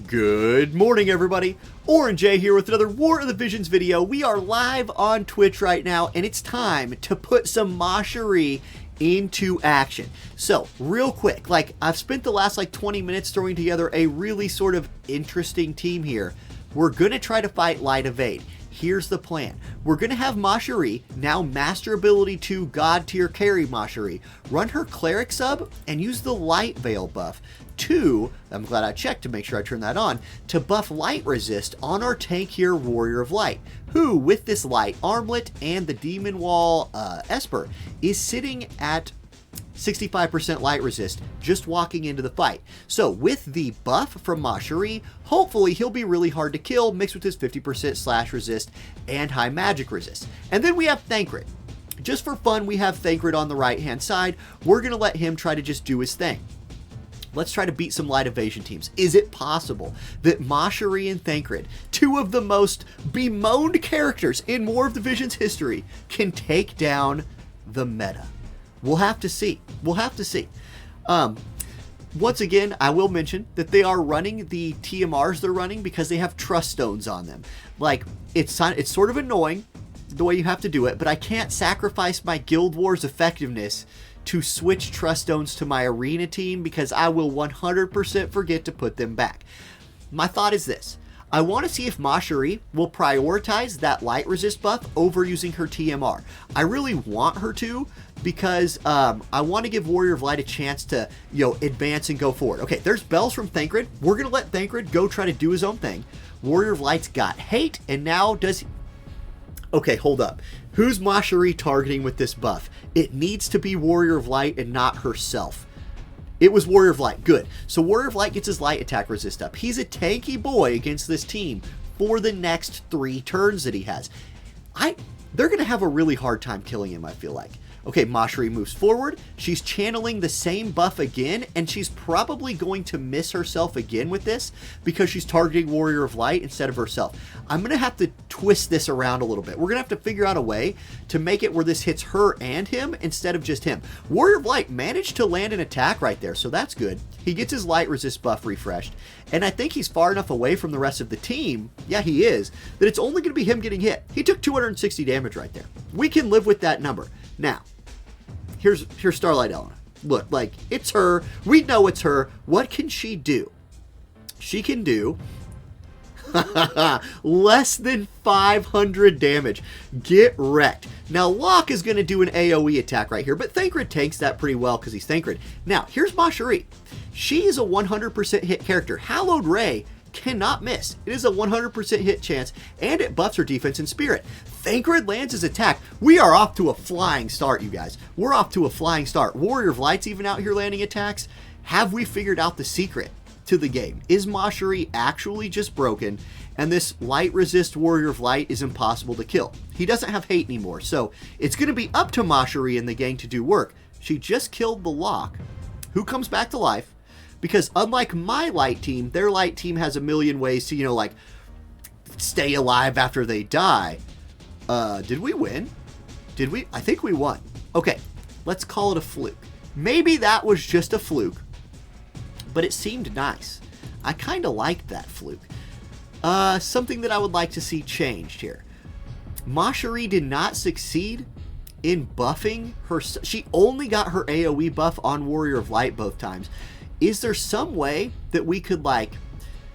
Good morning, everybody. Orange J here with another War of the Visions video. We are live on Twitch right now, and it's time to put some Macherie into action. So, real quick, I've spent the last 20 minutes throwing together a really sort of interesting team here. We're going to try to fight Light Evade. Here's the plan. We're going to have Macherie, now Master Ability 2 God tier carry Macherie, run her Cleric sub and use the Light Veil buff to, I'm glad I checked to make sure I turned that on, to buff Light Resist on our tankier Warrior of Light, who, with this Light Armlet and the Demon Wall Esper, is sitting at 65% light resist just walking into the fight. So with the buff from Macherie, hopefully he'll be really hard to kill mixed with his 50% slash resist and high magic resist. And then we have Thancred. Just for fun, we have Thancred on the right hand side. We're going to let him try to just do his thing. Let's try to beat some light evasion teams. Is it possible that Macherie and Thancred, two of the most bemoaned characters in War of the Visions history, can take down the meta? We'll have to see. We'll have to see. Once again, I will mention that they are running the TMRs they're running because they have trust stones on them. It's sort of annoying the way you have to do it, but I can't sacrifice my Guild Wars effectiveness to switch trust stones to my arena team because I will 100% forget to put them back. My thought is this. I want to see if Macherie will prioritize that light resist buff over using her TMR. I really want her to because I want to give Warrior of Light a chance to, advance and go forward. Okay, there's bells from Thancred. We're going to let Thancred go try to do his own thing. Warrior of Light's got hate, and now does he... Okay, hold up. Who's Macherie targeting with this buff? It needs to be Warrior of Light and not herself. It was Warrior of Light. Good. So Warrior of Light gets his light attack resist up. He's a tanky boy against this team for the next 3 turns that he has. They're going to have a really hard time killing him, I feel like. Okay, Macherie moves forward. She's channeling the same buff again, and she's probably going to miss herself again with this because she's targeting Warrior of Light instead of herself. I'm going to have to twist this around a little bit. We're going to have to figure out a way to make it where this hits her and him instead of just him. Warrior of Light managed to land an attack right there, so that's good. He gets his light resist buff refreshed, and I think he's far enough away from the rest of the team, yeah he is, that it's only going to be him getting hit. He took 260 damage right there. We can live with that number. Now, here's Starlight Elena. Look, it's her. We know it's her. What can she do? She can do less than 500 damage. Get wrecked. Now, Locke is going to do an AoE attack right here, but Thancred tanks that pretty well because he's Thancred. Now, here's Macherie. She is a 100% hit character. Hallowed Ray cannot miss. It is a 100% hit chance, and it buffs her defense and spirit. Thancred lands his attack. We are off to a flying start, you guys. We're off to a flying start. Warrior of Light's even out here landing attacks. Have we figured out the secret to the game? Is Macherie actually just broken, and this light resist Warrior of Light is impossible to kill? He doesn't have hate anymore, so it's going to be up to Macherie and the gang to do work. She just killed the Locke, who comes back to life, because unlike my light team, their light team has a million ways to, stay alive after they die. Did we win? Did we? I think we won. Okay, let's call it a fluke. Maybe that was just a fluke, but it seemed nice. I kind of liked that fluke. Something that I would like to see changed here. Macherie did not succeed in buffing her. She only got her AoE buff on Warrior of Light both times. Is there some way that we could,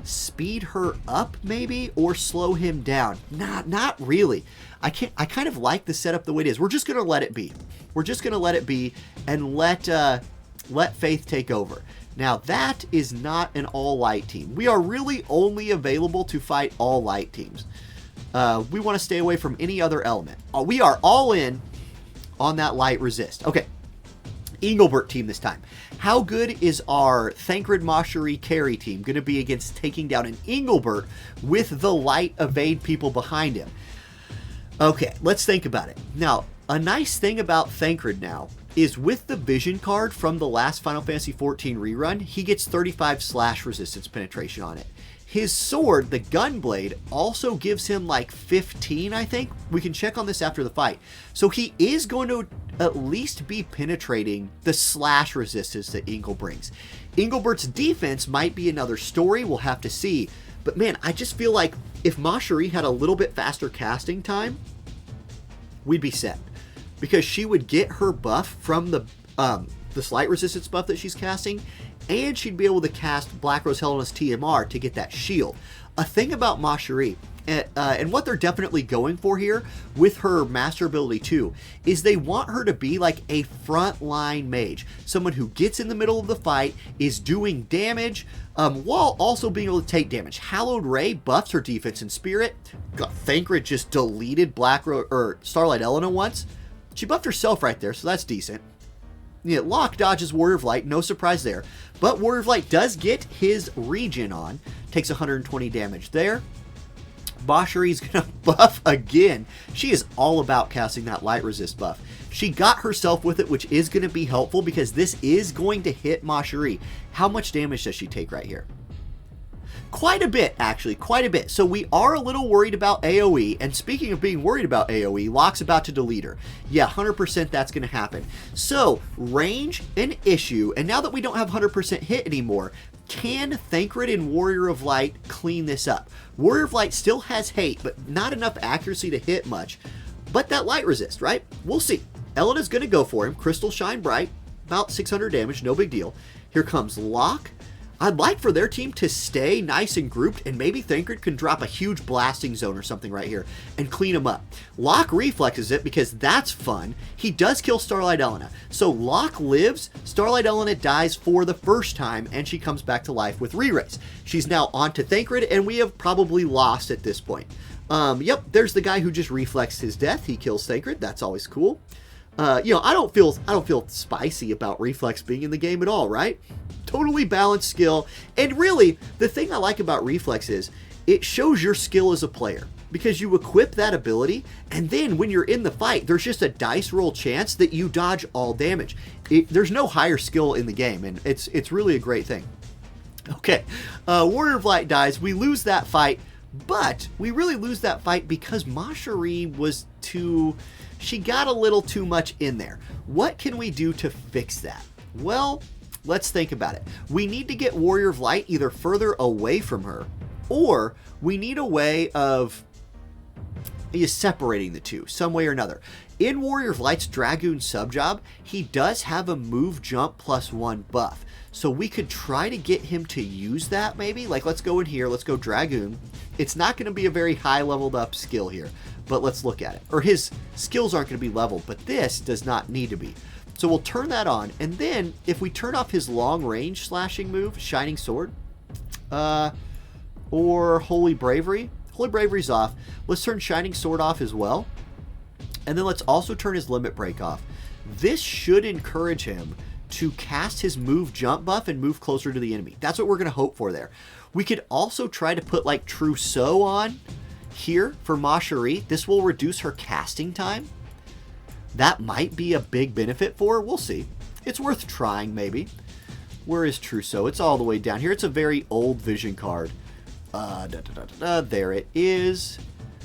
speed her up maybe, or slow him down? Not really. I kind of like the setup the way it is. We're just going to let it be. We're just going to let it be and let Faith take over. Now, that is not an all-light team. We are really only available to fight all-light teams. We want to stay away from any other element. We are all in on that light resist. Okay. Engelbert team this time. How good is our Thancred Macherie carry team going to be against taking down an Engelbert with the light evade people behind him? Okay, let's think about it. Now, a nice thing about Thancred now is with the vision card from the last Final Fantasy XIV rerun, he gets 35 slash resistance penetration on it. His sword, the Gunblade, also gives him 15, I think. We can check on this after the fight. So he is going to at least be penetrating the slash resistance that Engel brings. Engelbert's defense might be another story. We'll have to see. But man, I just feel like if Macherie had a little bit faster casting time, we'd be set. Because she would get her buff from the slight resistance buff that she's casting, and she'd be able to cast Black Rose Helena's TMR to get that shield. A thing about Macherie, and what they're definitely going for here with her master ability too, is they want her to be like a frontline mage. Someone who gets in the middle of the fight, is doing damage, while also being able to take damage. Hallowed Ray buffs her defense and spirit. God, Thancred just deleted Starlight Elena once. She buffed herself right there, so that's decent. Yeah, Locke dodges Warrior of Light, no surprise there. But Warrior of Light does get his regen on. Takes 120 damage there. Macherie's going to buff again. She is all about casting that light resist buff. She got herself with it, which is going to be helpful because this is going to hit Macherie. How much damage does she take right here? Quite a bit, actually, quite a bit. So we are a little worried about AoE, and speaking of being worried about AoE, Locke's about to delete her. Yeah, 100% that's going to happen. So, range, an issue, and now that we don't have 100% hit anymore, can Thancred and Warrior of Light clean this up? Warrior of Light still has hate, but not enough accuracy to hit much. But that light resist, right? We'll see. Elena's going to go for him. Crystal Shine Bright, about 600 damage, no big deal. Here comes Locke. I'd like for their team to stay nice and grouped, and maybe Thancred can drop a huge blasting zone or something right here and clean them up. Locke reflexes it because that's fun. He does kill Starlight Elena. So Locke lives, Starlight Elena dies for the first time, and she comes back to life with re-raise. She's now on to Thancred, and we have probably lost at this point. Yep, there's the guy who just reflexed his death. He kills Thancred. That's always cool. I don't feel spicy about reflex being in the game at all, right? Totally balanced skill. And really, the thing I like about reflex is it shows your skill as a player, because you equip that ability, and then when you're in the fight, there's just a dice roll chance that you dodge all damage. There's no higher skill in the game, and it's really a great thing. Okay, Warrior of Light dies. We lose that fight, but we really lose that fight because Macherie was she got a little too much in there. What can we do to fix that? Well, let's think about it. We need to get Warrior of Light either further away from her, or we need a way of separating the two, some way or another. In Warrior of Light's Dragoon subjob, he does have a move jump +1 buff. So we could try to get him to use that maybe. Like, let's go in here, let's go Dragoon. It's not going to be a very high leveled up skill here, but let's look at it. Or his skills aren't going to be leveled, but this does not need to be. So we'll turn that on, and then if we turn off his long range slashing move, Shining Sword, or Holy Bravery. Holy Bravery's off. Let's turn Shining Sword off as well. And then let's also turn his Limit Break off. This should encourage him to cast his move jump buff and move closer to the enemy. That's what we're going to hope for there. We could also try to put like Trousseau on here for Macherie. This will reduce her casting time. That might be a big benefit for her. We'll see. It's worth trying maybe. Where is Trousseau? It's all the way down here. It's a very old vision card. There it is.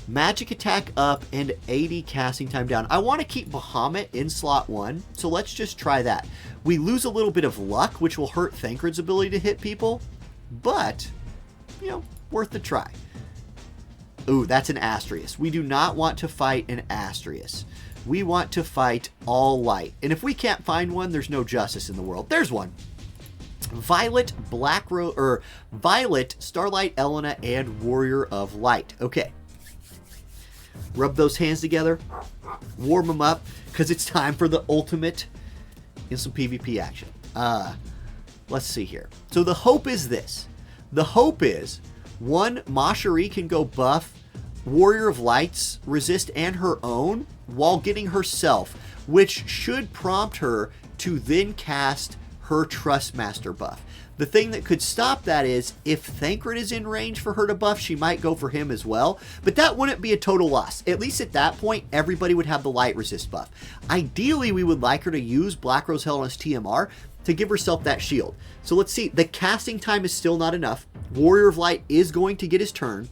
Magic attack up and 80 casting time down. I want to keep Bahamut in slot 1, so let's just try that. We lose a little bit of luck, which will hurt Thancred's ability to hit people, but, worth the try. Ooh, that's an Astrius. We do not want to fight an Astrius. We want to fight all light. And if we can't find one, there's no justice in the world. There's one. Violet, Violet, Starlight, Elena, and Warrior of Light. Okay. Rub those hands together. Warm them up, because it's time for the ultimate in some PvP action. Let's see here. So the hope is this. The hope is, one, Macherie can go buff Warrior of Light's resist and her own while getting herself, which should prompt her to then cast her Trustmaster buff. The thing that could stop that is if Thancred is in range for her to buff, she might go for him as well. But that wouldn't be a total loss. At least at that point, everybody would have the light resist buff. Ideally, we would like her to use Black Rose Helena's TMR to give herself that shield. So let's see. The casting time is still not enough. Warrior of Light is going to get his turn.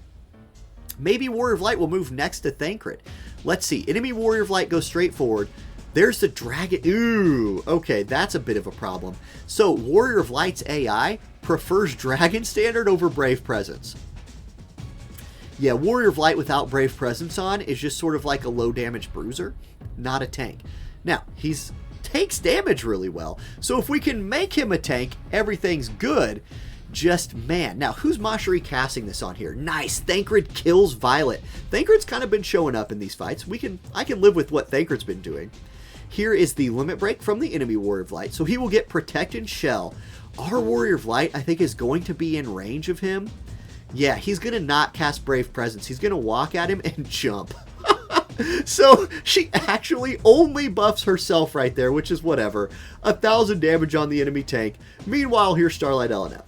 Maybe Warrior of Light will move next to Thancred. Let's see. Enemy Warrior of Light goes straight forward. There's the dragon. Ooh, okay, that's a bit of a problem. So Warrior of Light's AI prefers Dragon Standard over Brave Presence. Yeah, Warrior of Light without Brave Presence on is just sort of like a low damage bruiser, not a tank. Now, he's takes damage really well, so if we can make him a tank, everything's good. Just, man. Now, who's Macherie casting this on here? Nice. Thancred kills Violet. Thancred's kind of been showing up in these fights. I can live with what Thancred's been doing. Here is the limit break from the enemy Warrior of Light, so he will get Protect and Shell. Our Warrior of Light, I think, is going to be in range of him. Yeah, he's going to not cast Brave Presence. He's going to walk at him and jump. So she actually only buffs herself right there, which is whatever. 1,000 damage on the enemy tank. Meanwhile, here's Starlight Elena.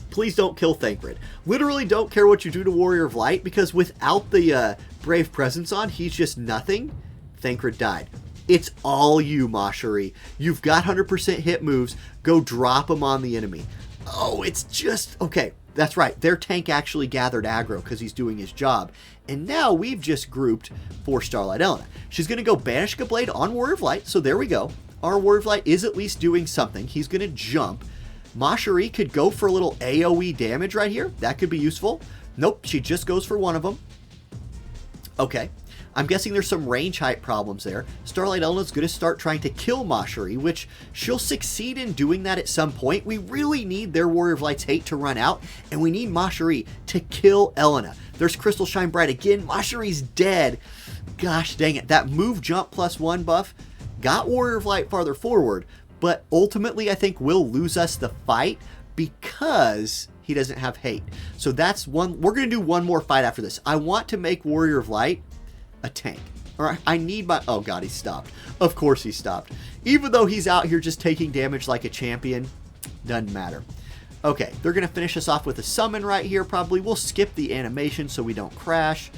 Please don't kill Thancred. Literally don't care what you do to Warrior of Light, because without the Brave Presence on, he's just nothing. Thancred died. It's all you, Macherie. You've got 100% hit moves. Go drop them on the enemy. Oh, it's just... Okay, that's right. Their tank actually gathered aggro because he's doing his job. And now we've just grouped for Starlight Elena. She's going to go Banish a Blade on Warrior of Light, so there we go. Our Warrior of Light is at least doing something. He's going to jump. Macherie could go for a little AoE damage right here. That could be useful. Nope, she just goes for one of them. Okay. I'm guessing there's some range height problems there. Starlight Elena's going to start trying to kill Macherie, which she'll succeed in doing that at some point. We really need their Warrior of Light's hate to run out, and we need Macherie to kill Elena. There's Crystal Shine Bright again. Macherie's dead. Gosh dang it. That move jump +1 buff got Warrior of Light farther forward, but ultimately I think will lose us the fight because he doesn't have hate. So that's one. We're going to do one more fight after this. I want to make Warrior of Light a tank. All right, I need my... Oh, God, he stopped. Of course he stopped. Even though he's out here just taking damage like a champion, doesn't matter. Okay, they're going to finish us off with a summon right here, probably. We'll skip the animation so we don't crash.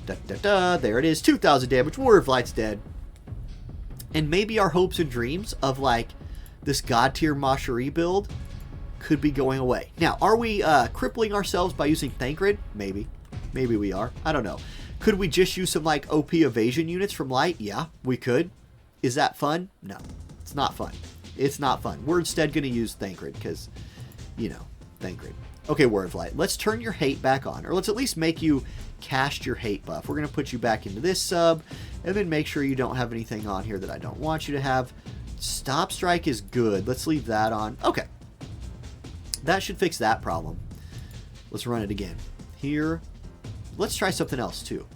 There it is. 2,000 damage. Warrior of Light's dead. And maybe our hopes and dreams of, like, this God-tier Macherie build could be going away. Now, are we crippling ourselves by using Thancred? Maybe. Maybe we are. I don't know. Could we just use some, like, OP evasion units from Light? Yeah, we could. Is that fun? No, it's not fun. It's not fun. We're instead going to use Thancred because, you know, Thancred. Okay, Warrior of Light, let's turn your hate back on. Or let's at least make you cast your hate buff. We're going to put you back into this sub and then make sure you don't have anything on here that I don't want you to have. Stop Strike is good. Let's leave that on. Okay. That should fix that problem. Let's run it again. Here. Let's try something else, too.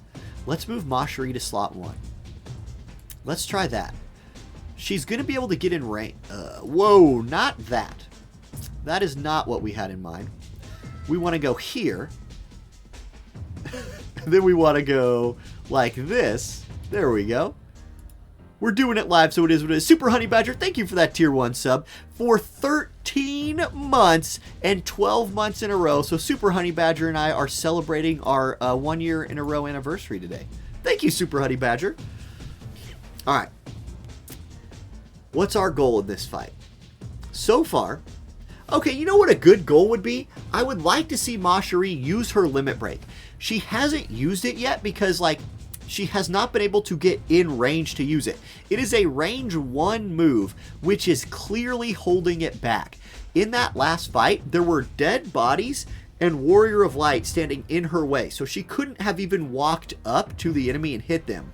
Let's move Macherie to slot 1. Let's try that. She's going to be able to get in range. Whoa, not that. That is not what we had in mind. We want to go here. Then we want to go like this. There we go. We're doing it live, so it is what it is. Super Honey Badger, thank you for that tier 1 sub for 13 months and 12 months in a row. So Super Honey Badger and I are celebrating our 1 year in a row anniversary today. Thank you, Super Honey Badger. All right. What's our goal in this fight? So far, okay, you know what a good goal would be? I would like to see Macherie use her limit break. She hasn't used it yet because, like, she has not been able to get in range to use it. It is a range 1 move, which is clearly holding it back. In that last fight, there were dead bodies and Warrior of Light standing in her way, so she couldn't have even walked up to the enemy and hit them.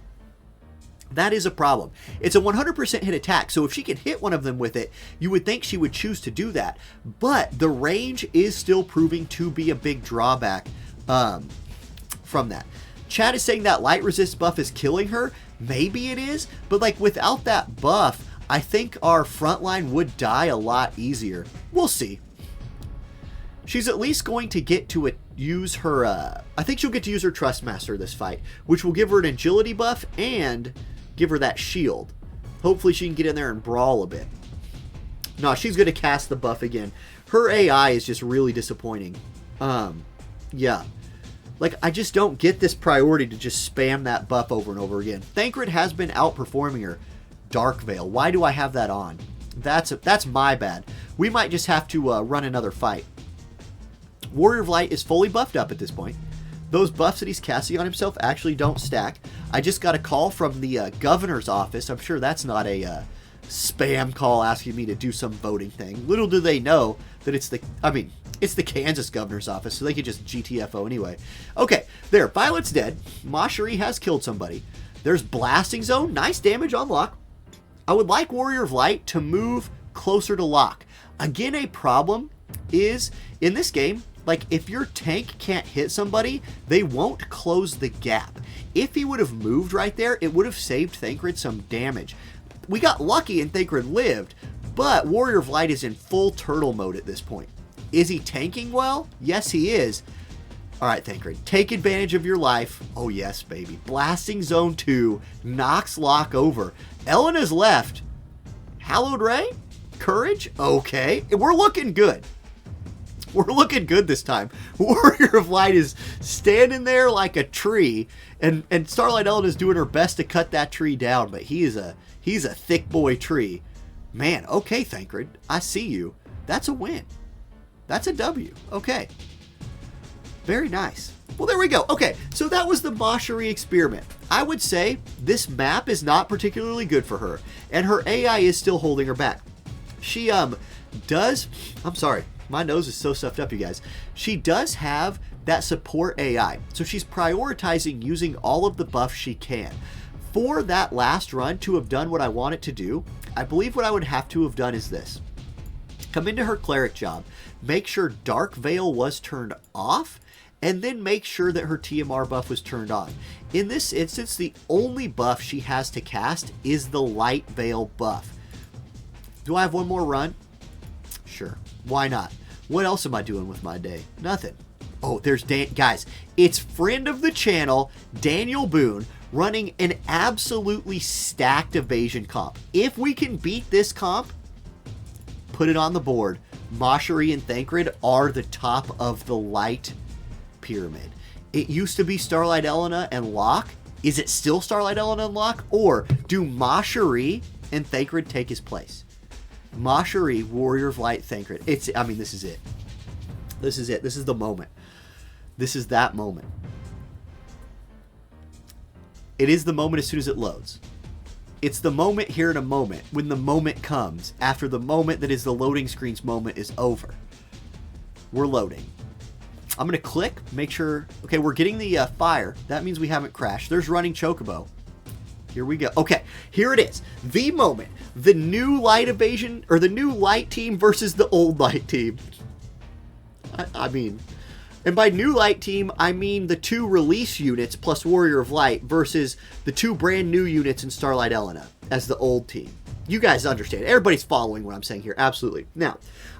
That is a problem. It's a 100% hit attack, so if she can hit one of them with it, you would think she would choose to do that. But the range is still proving to be a big drawback from that. Chad is saying that light resist buff is killing her. Maybe it is, but like without that buff, I think our front line would die a lot easier. We'll see. She's at least going to get to use her, I think she'll get to use her Trustmaster this fight, which will give her an agility buff and give her that shield. Hopefully she can get in there and brawl a bit. No, she's going to cast the buff again. Her AI is just really disappointing. Yeah. Like, I just don't get this priority to just spam that buff over and over again. Thancred has been outperforming her. Dark Veil. Why do I have that on? That's my bad. We might just have to run another fight. Warrior of Light is fully buffed up at this point. Those buffs that he's casting on himself actually don't stack. I just got a call from the governor's office. I'm sure that's not a spam call asking me to do some voting thing. Little do they know that it's the Kansas governor's office, so they could just GTFO anyway. Okay, there. Violet's dead. Macherie has killed somebody. There's Blasting Zone. Nice damage on Locke. I would like Warrior of Light to move closer to Locke. Again, a problem is, in this game, like, if your tank can't hit somebody, they won't close the gap. If he would have moved right there, it would have saved Thancred some damage. We got lucky and Thancred lived, but Warrior of Light is in full turtle mode at this point. Is he tanking well? Yes, he is. All right, Thancred, take advantage of your life. Oh, yes, baby. Blasting Zone 2 knocks Locke over. Elena's left. Hallowed Ray? Courage? Okay. We're looking good. We're looking good this time. Warrior of Light is standing there like a tree, and Starlight Elena's doing her best to cut that tree down, but he's a thick boy tree. Man, okay, Thancred, I see you. That's a win. That's a W. Okay. Very nice. Well, there we go. Okay, so that was the Macherie experiment. I would say this map is not particularly good for her, and her AI is still holding her back. She does... I'm sorry. My nose is so stuffed up, you guys. She does have that support AI, so she's prioritizing using all of the buffs she can. For that last run to have done what I want it to do, I believe what I would have to have done is this. Come into her cleric job, make sure Dark Veil was turned off, and then make sure that her TMR buff was turned on. In this instance, the only buff she has to cast is the Light Veil buff. Do I have one more run? Sure. Why not? What else am I doing with my day? Nothing. Oh, there's guys, it's friend of the channel, Daniel Boone, running an absolutely stacked evasion comp. If we can beat this comp, put it on the board. Macherie and Thancred are the top of the light pyramid. It used to be Starlight Elena and Locke. Is it still Starlight Elena and Locke? Or do Macherie and Thancred take his place? Macherie, Warrior of Light, Thancred. This is it. This is it. This is the moment. This is that moment. It is the moment as soon as it loads. It's the moment here in a moment, when the moment comes, after the moment that is the loading screen's moment is over. We're loading. I'm going to click, make sure... Okay, we're getting the fire. That means we haven't crashed. There's running Chocobo. Here we go. Okay, here it is. The moment. The new light evasion, or the new light team versus the old light team. And by new light team, I mean the 2 release units plus Warrior of Light versus the 2 brand new units in Starlight Elena as the old team. You guys understand. Everybody's following what I'm saying here. Absolutely. Now,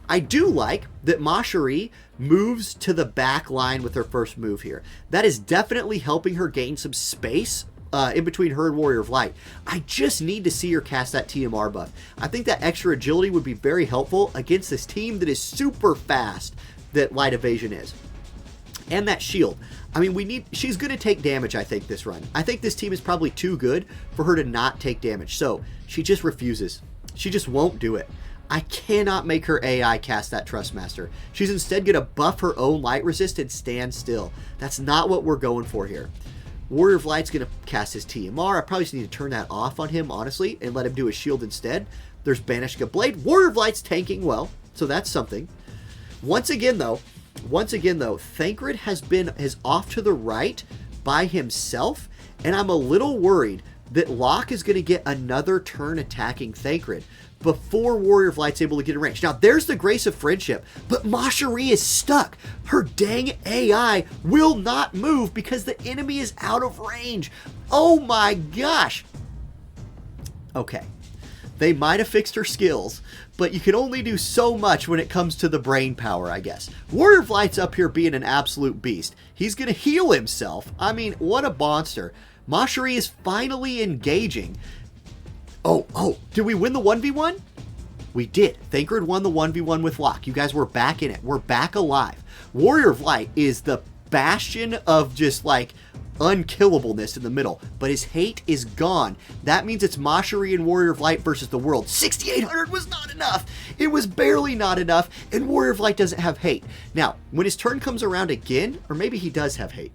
I do like that Macherie moves to the back line with her first move here. That is definitely helping her gain some space in between her and Warrior of Light. I just need to see her cast that TMR buff. I think that extra agility would be very helpful against this team that is super fast that Light Evasion is. And that shield. She's going to take damage, I think, this run. I think this team is probably too good for her to not take damage. So, she just refuses. She just won't do it. I cannot make her AI cast that Trustmaster. She's instead going to buff her own light resist and stand still. That's not what we're going for here. Warrior of Light's going to cast his TMR. I probably just need to turn that off on him, honestly, and let him do his shield instead. There's Banishka Blade. Warrior of Light's tanking well, so that's something. Once again, though, Thancred is off to the right by himself, and I'm a little worried that Locke is going to get another turn attacking Thancred before Warrior of Light's able to get in range. Now, there's the Grace of Friendship, but Macherie is stuck. Her dang AI will not move because the enemy is out of range. Oh my gosh. Okay. They might have fixed her skills, but you can only do so much when it comes to the brain power, I guess. Warrior of Light's up here being an absolute beast. He's going to heal himself. What a monster. Macherie is finally engaging. Oh, did we win the 1v1? We did. Thancred won the 1v1 with Locke. You guys were back in it. We're back alive. Warrior of Light is the bastion of just unkillableness in the middle, but his hate is gone. That means it's Macherie and Warrior of Light versus the world. 6,800 was not enough. It was barely not enough, and Warrior of Light doesn't have hate. Now, when his turn comes around again, or maybe he does have hate.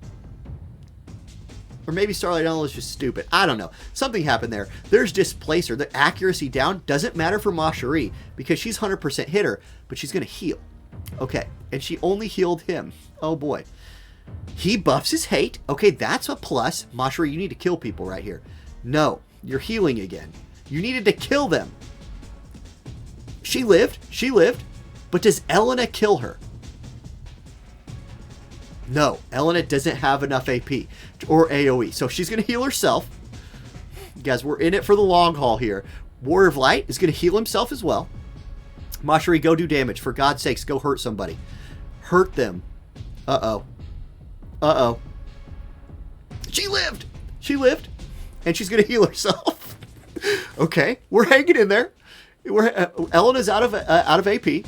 Or maybe Starlight Ella is just stupid. I don't know. Something happened there. There's Displacer. The accuracy down doesn't matter for Macherie because she's 100% hitter, but she's going to heal. Okay, and she only healed him. Oh boy. He buffs his hate. Okay, that's a plus. Macherie, you need to kill people right here. No, you're healing again. You needed to kill them. She lived. She lived. But does Elena kill her? No, Elena doesn't have enough AP or AoE. So she's going to heal herself. Guys, we're in it for the long haul here. Warrior of Light is going to heal himself as well. Macherie, go do damage. For God's sakes, go hurt somebody. Hurt them. Uh-oh. Uh-oh. She lived. She lived. And she's going to heal herself. Okay, we're hanging in there. Elena's out of AP.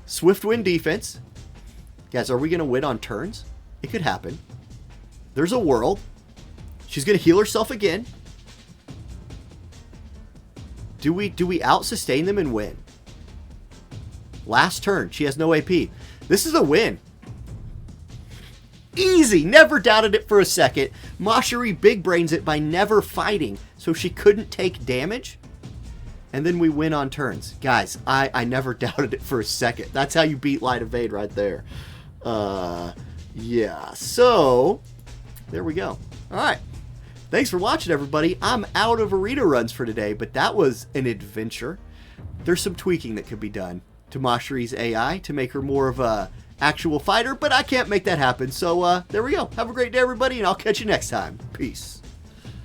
Swift win defense. Guys, are we going to win on turns? It could happen. There's a world. She's going to heal herself again. Do we out-sustain them and win? Last turn. She has no AP. This is a win. Easy. Never doubted it for a second. Macherie big brains it by never fighting, so she couldn't take damage. And then we win on turns. Guys, I never doubted it for a second. That's how you beat Light Evade right there. Yeah. So, there we go. All right. Thanks for watching, everybody. I'm out of arena runs for today, but that was an adventure. There's some tweaking that could be done to Macherie's AI to make her more of a actual fighter, but I can't make that happen. So, there we go. Have a great day, everybody, and I'll catch you next time. Peace.